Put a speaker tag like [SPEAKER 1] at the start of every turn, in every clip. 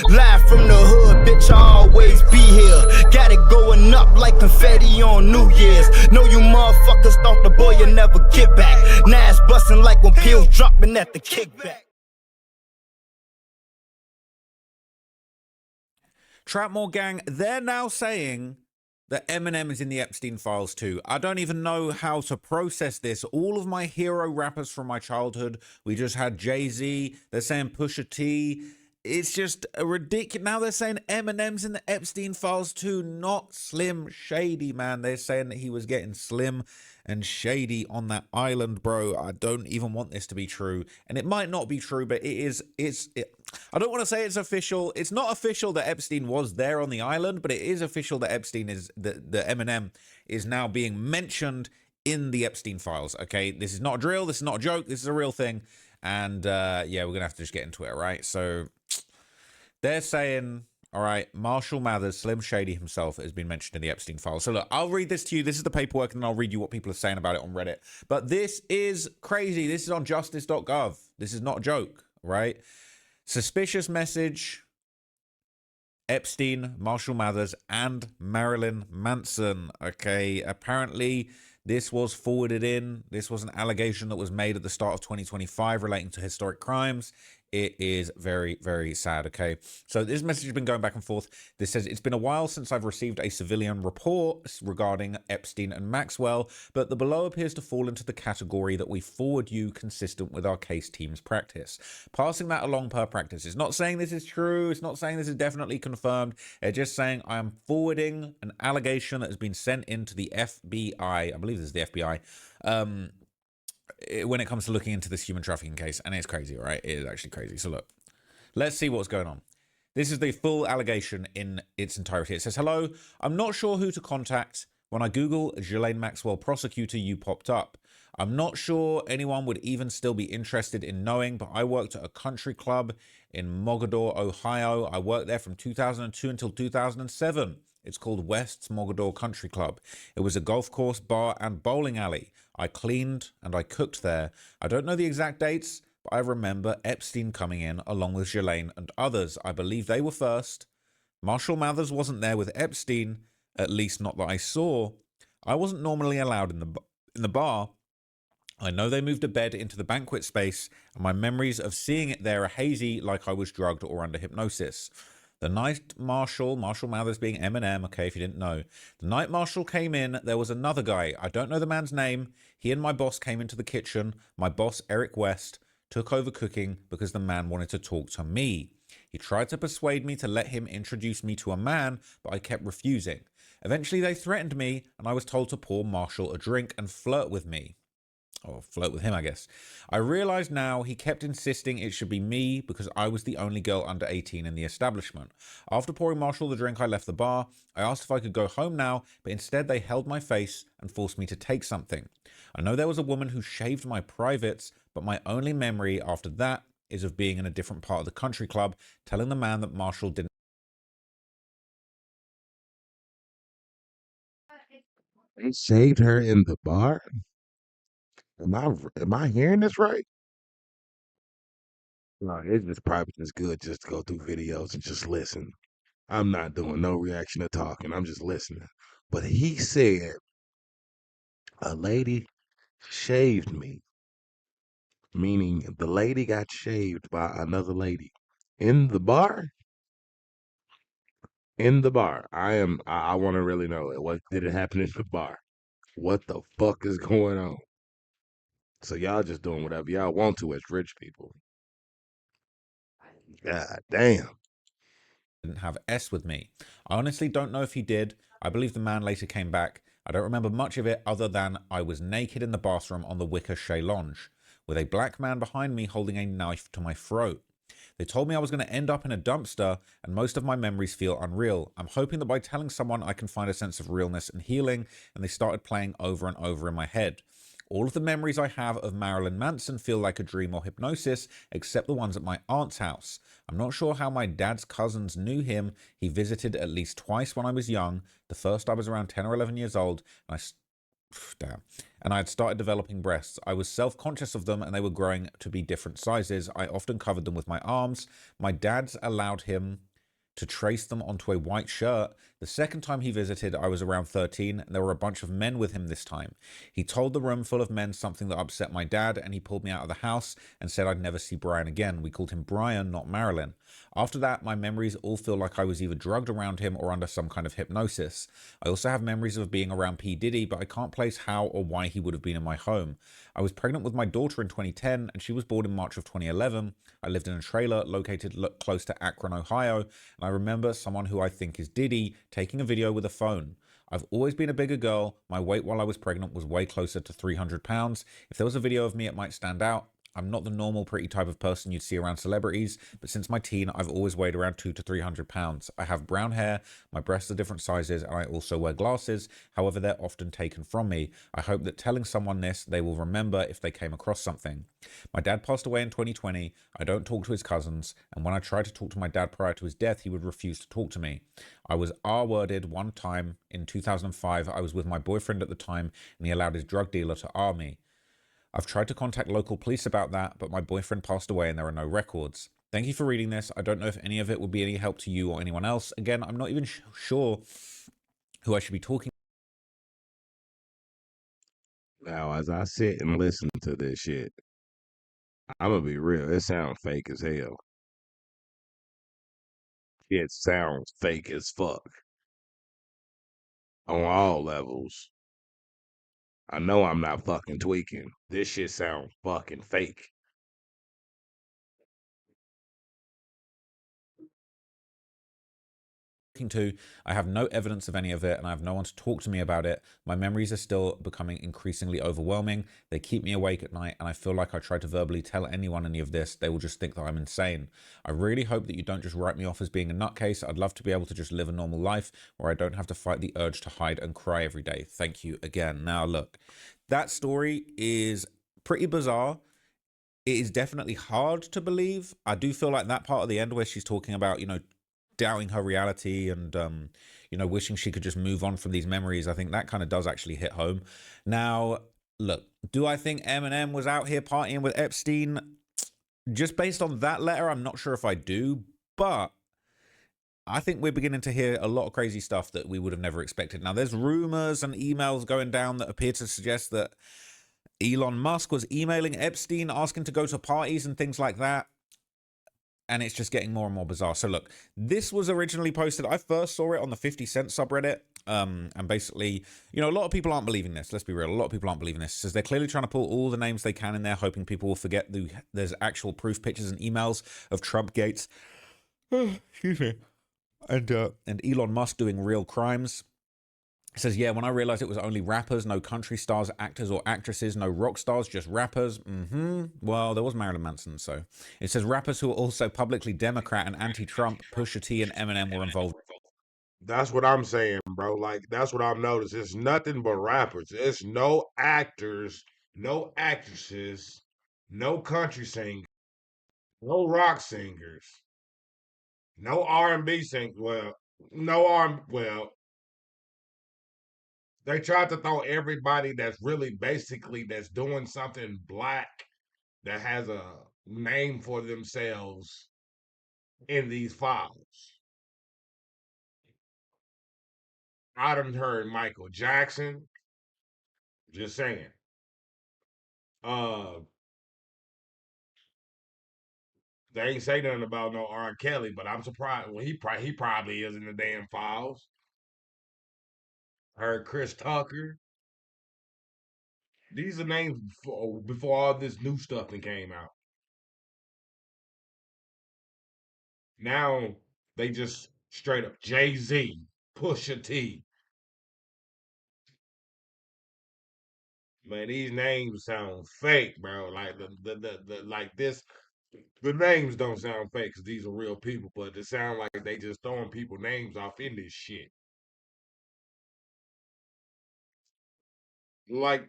[SPEAKER 1] Live from the hood, bitch, I always be here. Got it going up like confetti on New Year's. Know you motherfuckers thought the boy would never get back. Now it's busting like when pills dropping at the kickback.
[SPEAKER 2] Trapmore gang, they're now saying that Eminem is in the Epstein files too. I don't even know how to process this. All of my hero rappers from my childhood, we just had Jay-Z, they're saying Pusha T. It's just a ridiculous. Now they're saying Eminem's in the Epstein files too, not Slim Shady, man. They're saying that he was getting slim and shady on that island, bro. I don't even want this to be true. And it might not be true, but it is. I don't want to say it's official. It's not official that Epstein was there on the island, but it is official that Epstein is the Eminem is now being mentioned in the Epstein files. Okay, this is not a drill. This is not a joke. This is a real thing. And yeah, we're gonna have to just get into it, right? So they're saying, all right, Marshall Mathers, Slim Shady himself, has been mentioned in the Epstein files. So look, I'll read this to you. This is the paperwork, and I'll read you what people are saying about it on Reddit. But this is crazy. This is on justice.gov. This is not a joke, right? Suspicious message. Epstein, Marshall Mathers, and Marilyn Manson. Okay, apparently this was forwarded in. This was an allegation that was made at the start of 2025 relating to historic crimes. It is very, very sad, okay? So this message has been going back and forth. This says, it's been a while since I've received a civilian report regarding Epstein and Maxwell, but the below appears to fall into the category that we forward you consistent with our case team's practice. Passing that along per practice. It's not saying this is true. It's not saying this is definitely confirmed. They're just saying I am forwarding an allegation that has been sent into the FBI. I believe this is the FBI. When it comes to looking into this human trafficking case, and it's crazy, right? It is actually crazy. So look, let's see what's going on. This is the full allegation in its entirety. It says, hello, I'm not sure who to contact. When I Google Ghislaine Maxwell prosecutor, you popped up. I'm not sure anyone would even still be interested in knowing, but I worked at a country club in Mogador, Ohio. I worked there from 2002 until 2007. It's called West's Mogador Country Club. It was a golf course, bar, and bowling alley. I cleaned and I cooked there. I don't know the exact dates, but I remember Epstein coming in along with Ghislaine and others. I believe they were first. Marshall Mathers wasn't there with Epstein, at least not that I saw. I wasn't normally allowed in the bar. I know they moved a bed into the banquet space, and my memories of seeing it there are hazy, like I was drugged or under hypnosis. The night Marshall Mathers being Eminem, okay, if you didn't know. The night Marshall came in, there was another guy. I don't know the man's name. He and my boss came into the kitchen. My boss, Eric West, took over cooking because the man wanted to talk to me. He tried to persuade me to let him introduce me to a man, but I kept refusing. Eventually they threatened me, and I was told to pour Marshall a drink and flirt with me. Or flirt with him, I guess. I realize now he kept insisting it should be me because I was the only girl under 18 in the establishment. After pouring Marshall the drink, I left the bar. I asked if I could go home now, but instead they held my face and forced me to take something. I know there was a woman who shaved my privates, but my only memory after that is of being in a different part of the country club, telling the man that Marshall didn't.
[SPEAKER 3] They shaved her in the bar? Am I hearing this right? No, it's just probably just good just to go through videos and just listen. I'm not doing no reaction or talking. I'm just listening. But he said a lady shaved me, meaning the lady got shaved by another lady in the bar. In the bar, I want to really know it. What did it happen in the bar? What the fuck is going on? So y'all just doing whatever y'all want to as rich people. God damn.
[SPEAKER 2] Have S with me. I honestly don't know if he did. I believe the man later came back. I don't remember much of it other than I was naked in the bathroom on the wicker chaise lounge, with a black man behind me holding a knife to my throat. They told me I was going to end up in a dumpster, and most of my memories feel unreal. I'm hoping that by telling someone I can find a sense of realness and healing, and they started playing over and over in my head. All of the memories I have of Marilyn Manson feel like a dream or hypnosis, except the ones at my aunt's house. I'm not sure how my dad's cousins knew him. He visited at least twice when I was young. The first I was around 10 or 11 years old, and I had started developing breasts. I was self-conscious of them, and they were growing to be different sizes. I often covered them with my arms. My dad's allowed him to trace them onto a white shirt. The second time he visited, I was around 13, and there were a bunch of men with him this time. He told the room full of men something that upset my dad, and he pulled me out of the house and said I'd never see Brian again. We called him Brian, not Marilyn. After that, my memories all feel like I was either drugged around him or under some kind of hypnosis. I also have memories of being around P. Diddy, but I can't place how or why he would have been in my home. I was pregnant with my daughter in 2010, and she was born in March of 2011. I lived in a trailer located close to Akron, Ohio, and I remember someone who I think is Diddy taking a video with a phone. I've always been a bigger girl. My weight while I was pregnant was way closer to 300 pounds. If there was a video of me, it might stand out. I'm not the normal pretty type of person you'd see around celebrities, but since my teen, I've always weighed around 200 to 300 pounds. I have brown hair, my breasts are different sizes, and I also wear glasses. However, they're often taken from me. I hope that telling someone this, they will remember if they came across something. My dad passed away in 2020. I don't talk to his cousins, and when I tried to talk to my dad prior to his death, he would refuse to talk to me. I was R-worded one time in 2005. I was with my boyfriend at the time, and he allowed his drug dealer to R me. I've tried to contact local police about that, but my boyfriend passed away and there are no records. Thank you for reading this. I don't know if any of it would be any help to you or anyone else. Again, I'm not even sure who I should be talking.
[SPEAKER 3] Now, as I sit and listen to this shit, I'm gonna be real. It sounds fake as hell. It sounds fake as fuck on all levels. I know I'm not fucking tweaking. This shit sounds fucking fake.
[SPEAKER 2] To. I have no evidence of any of it and I have no one to talk to me about it. My memories are still becoming increasingly overwhelming. They keep me awake at night and I feel like I try to verbally tell anyone any of this, they will just think that I'm insane. I really hope that you don't just write me off as being a nutcase. I'd love to be able to just live a normal life where I don't have to fight the urge to hide and cry every day. Thank you again. Now look, that story is pretty bizarre. It is definitely hard to believe. I do feel like that part of the end where she's talking about, doubting her reality and wishing she could just move on from these memories, I think that kind of does actually hit home. Now look, do I think Eminem was out here partying with Epstein? Just based on that letter, I'm not sure if I do, but I think we're beginning to hear a lot of crazy stuff that we would have never expected. Now there's rumors and emails going down that appear to suggest that Elon Musk was emailing Epstein asking to go to parties and things like that. And it's just getting more and more bizarre. So look, this was originally posted. I first saw it on the 50 Cent subreddit. And basically, a lot of people aren't believing this. Let's be real. A lot of people aren't believing this. It says they're clearly trying to pull all the names they can in there, hoping people will forget there's actual proof, pictures, and emails of Trump Gates. Excuse me. And Elon Musk doing real crimes. It says, yeah, when I realized it was only rappers, no country stars, actors, or actresses, no rock stars, just rappers. Well, there was Marilyn Manson, so. It says rappers who are also publicly Democrat and anti-Trump, Pusha T and Eminem were involved.
[SPEAKER 3] That's what I'm saying, bro. Like, that's what I've noticed. It's nothing but rappers. It's no actors, no actresses, no country singers, no rock singers, no R&B singers. Well, no R. Well, they tried to throw everybody that's really basically that's doing something black that has a name for themselves in these files. I done heard Michael Jackson. Just saying. Uh, they ain't say nothing about no R. Kelly, but I'm surprised. Well, he probably is in the damn files. Heard Chris Tucker. These are names before all this new stuff that came out. Now they just straight up Jay-Z, Pusha T. Man, these names sound fake, bro. Like the like this, the names don't sound fake because these are real people, but it sound like they just throwing people names off in this shit. Like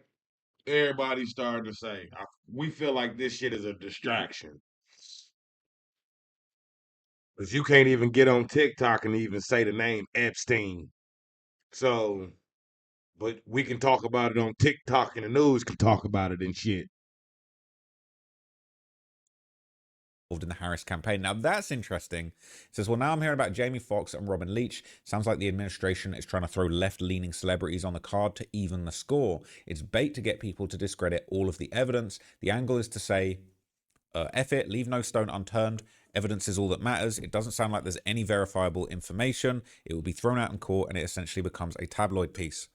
[SPEAKER 3] everybody's starting to say, we feel like this shit is a distraction. Because you can't even get on TikTok and even say the name Epstein. So, but we can talk about it on TikTok and the news can talk about it and shit.
[SPEAKER 2] in the Harris campaign. Now that's interesting. It says, well, now I'm hearing about Jamie Foxx and Robin Leach. Sounds like the administration is trying to throw left-leaning celebrities on the card to even the score. It's bait to get people to discredit all of the evidence. The angle is to say, F it, leave no stone unturned. Evidence is all that matters. It doesn't sound like there's any verifiable information. It will be thrown out in court and it essentially becomes a tabloid piece.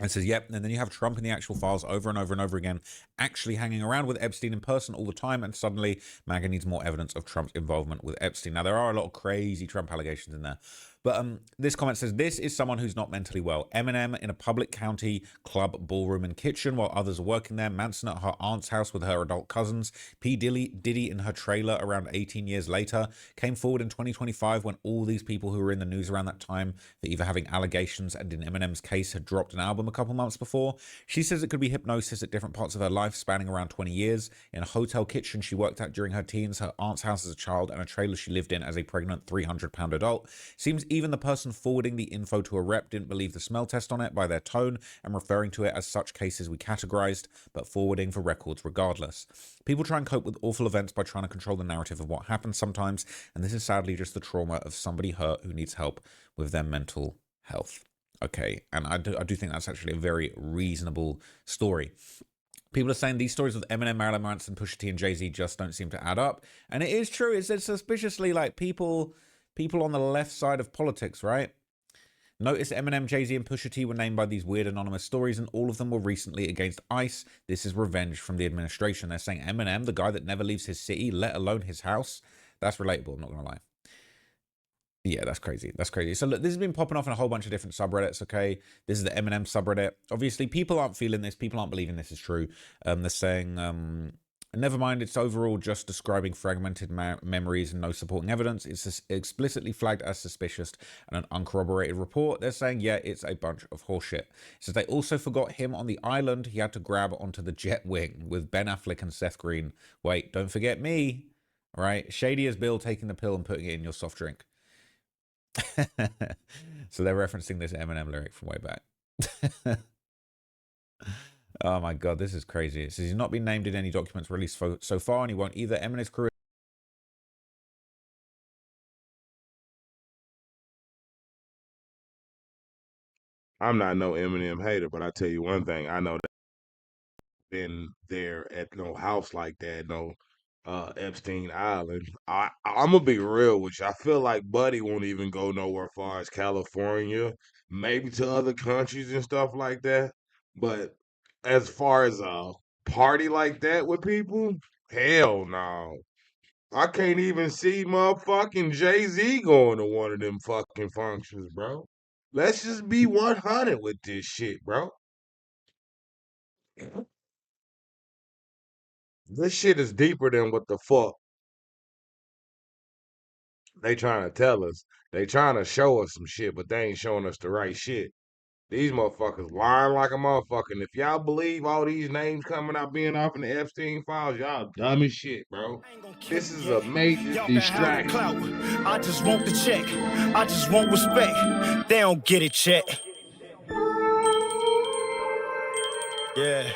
[SPEAKER 2] And says, yep, and then you have Trump in the actual files over and over and over again, actually hanging around with Epstein in person all the time, and suddenly MAGA needs more evidence of Trump's involvement with Epstein. Now, there are a lot of crazy Trump allegations in there. But this comment says, this is someone who's not mentally well. Eminem in a public county club ballroom and kitchen while others are working there. Manson at her aunt's house with her adult cousins. P. Diddy in her trailer around 18 years later. Came forward in 2025 when all these people who were in the news around that time for either having allegations and in Eminem's case had dropped an album a couple months before. She says it could be hypnosis at different parts of her life spanning around 20 years. In a hotel kitchen she worked at during her teens, her aunt's house as a child, and a trailer she lived in as a pregnant 300-pound adult. Seems even the person forwarding the info to a rep didn't believe the smell test on it by their tone and referring to it as such cases we categorized, but forwarding for records regardless. People try and cope with awful events by trying to control the narrative of what happens sometimes, and this is sadly just the trauma of somebody hurt who needs help with their mental health. Okay, and I do think that's actually a very reasonable story. People are saying these stories with Eminem, Marilyn Manson, Pusha T, and Jay-Z just don't seem to add up. And it is true. It's suspiciously like people on the left side of politics, right? Notice Eminem, Jay-Z, and Pusha T were named by these weird anonymous stories, and all of them were recently against ICE. This is revenge from the administration. They're saying Eminem, the guy that never leaves his city, let alone his house. That's relatable, I'm not going to lie. Yeah, that's crazy. That's crazy. So look, this has been popping off in a whole bunch of different subreddits, okay? This is the Eminem subreddit. Obviously, people aren't feeling this. People aren't believing this is true. They're saying, never mind, it's overall just describing fragmented memories and no supporting evidence. It's explicitly flagged as suspicious and an uncorroborated report. They're saying, yeah, it's a bunch of horseshit. It says they also forgot him on the island. He had to grab onto the jet wing with Ben Affleck and Seth Green. Wait, don't forget me, right? Shady as Bill taking the pill and putting it in your soft drink. So they're referencing this Eminem lyric from way back. Oh my god, this is crazy. It says he's not been named in any documents released so far, and he won't either. Eminem's career.
[SPEAKER 3] I'm not no Eminem hater, but I tell you one thing, I know that been there at no house like that, no Epstein Island. I'm gonna be real with you. I feel like Buddy won't even go nowhere far as California, maybe to other countries and stuff like that. But as far as a party like that with people, hell no. I can't even see motherfucking Jay-Z going to one of them fucking functions, bro. Let's just be 100 with this shit, bro. This shit is deeper than what the fuck they trying to tell us. They trying to show us some shit, but they ain't showing us the right shit. These motherfuckers lying like a motherfucker. And if y'all believe all these names coming out being off in the Epstein files, y'all dumb as shit, bro. This is a major distraction.
[SPEAKER 1] I just want the check. I just want respect. They don't get it, check. Yeah.